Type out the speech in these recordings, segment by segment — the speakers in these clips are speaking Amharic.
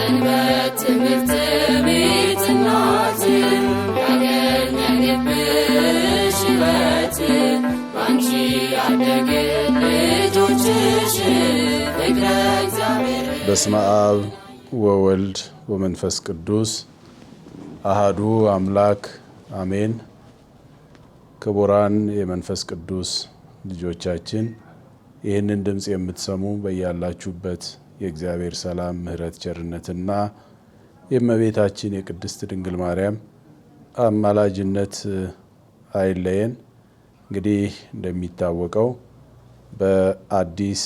ሰንበት ትምህርት ቤት እናት ያገኘንብሽ ሕይወት ባንቺ ያደግን ልጆችሽ ፍቅረ እግዚአብሔር። በስመ አብ ወወልድ ወመንፈስ ቅዱስ አሃዱ አምላክ አሜን። ክቡራን የመንፈስ ቅዱስ ልጆቻችን ይህንን ድምፅ የምትሰሙ በያላችሁበት የእግዚአብሔር ሰላም ምሕረት ቸርነትና የእመቤታችን የቅድስት ድንግል ማርያም አማላጅነት አይለየን። እንግዲህ እንደሚታወቀው በአዲስ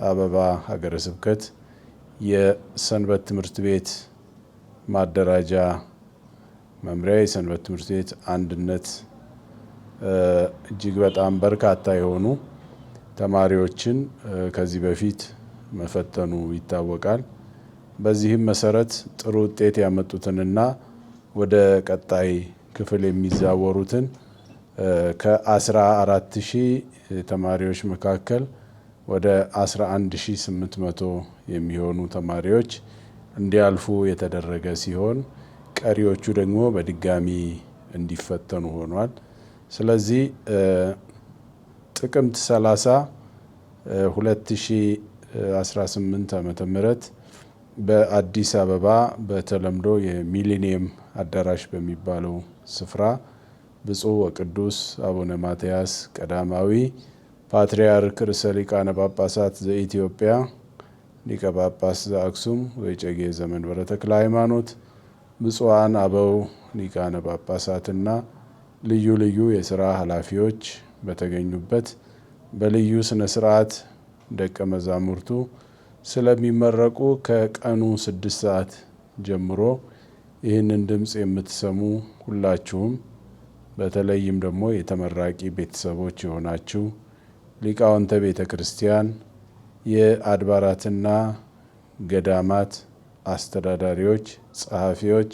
አበባ ሀገረ ስብከት የሰንበት ትምህርት ቤት ማደራጃ መምሪያ የሰንበት ትምህርት ቤት አንድነት እጅግ በጣም በርካታ የሆኑ ተማሪዎችን ከዚህ በፊት መፈተኑ ይታወቃል። በዚህም መሰረት ጥሩ ውጤት ያመጡትንና ወደ ቀጣይ ክፍል የሚዛወሩትን ከ14000 ተማሪዎች መካከል ወደ 11800 የሚሆኑ ተማሪዎች እንዲያልፉ የተደረገ ሲሆን ቀሪዎቹ ደግሞ በድጋሚ እንዲፈተኑ ሆኗል። ስለዚህ ጥቅምት 30 2018 ዓመተ ምህረት በአዲስ አበባ በተለምዶ የሚሊኒየም አዳራሽ በሚባለው ስፍራ ብፁዕ ወቅዱስ አቡነ ማትያስ ቀዳማዊ ፓትርያርክ ርዕሰ ሊቃነ ጳጳሳት ዘኢትዮጵያ ሊቀ ጳጳስ ዘአክሱም ወዕጨጌ ዘመንበረ ተክለ ሃይማኖት፣ ብፁዓን አበው ሊቃነ ጳጳሳትና ልዩ ልዩ የሥራ ኃላፊዎች በተገኙበት በልዩ ስነ ስርዓት ደቀ መዛሙርቱ ስለሚመረቁ ከቀኑ 6 ሰዓት ጀምሮ ይህንን ድምፅ የምትሰሙ ሁላችሁም በተለይም ደግሞ የተመራቂ ቤተሰቦች የሆናችሁ ሊቃውንተ ቤተ ክርስቲያን፣ የአድባራትና ገዳማት አስተዳዳሪዎች፣ ጸሐፊዎች፣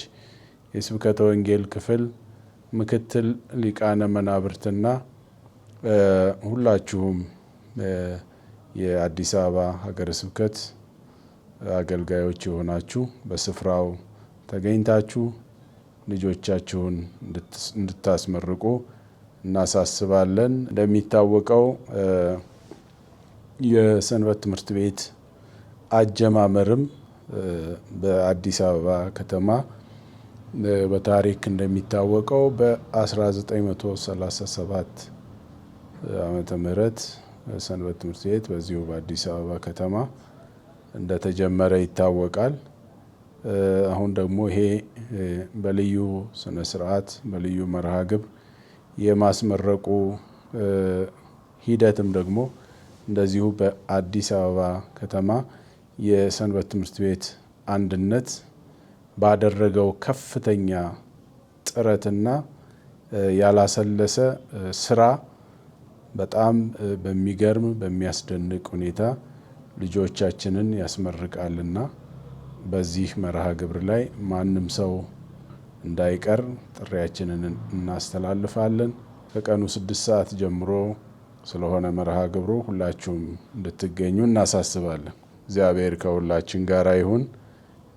የስብከተ ወንጌል ክፍል ምክትል ሊቃነ መናብርትና ሁላችሁም የአዲስ አበባ ሀገረ ስብከት አገልጋዮች የሆናችሁ በስፍራው ተገኝታችሁ ልጆቻችሁን እንድታስመርቁ እናሳስባለን። እንደሚታወቀው የሰንበት ትምህርት ቤት አጀማመርም በአዲስ አበባ ከተማ በታሪክ እንደሚታወቀው በ1937 ዓመተ ምህረት ሰንበት ትምህርት ቤት በዚሁ በአዲስ አበባ ከተማ እንደተጀመረ ይታወቃል። አሁን ደግሞ ይሄ በልዩ ስነ ስርዓት በልዩ መርሃ ግብር የማስመረቁ ሂደትም ደግሞ እንደዚሁ በአዲስ አበባ ከተማ የሰንበት ትምህርት ቤት አንድነት ባደረገው ከፍተኛ ጥረትና ያላሰለሰ ስራ በጣም በሚገርም በሚያስደንቅ ሁኔታ ልጆቻችንን ያስመርቃልና በዚህ መርሃ ግብር ላይ ማንም ሰው እንዳይቀር ጥሪያችንን እናስተላልፋለን። ከቀኑ 6 ሰዓት ጀምሮ ስለሆነ መርሃ ግብሩ ሁላችሁም እንድትገኙ እናሳስባለን። እግዚአብሔር ከሁላችን ጋር ይሁን።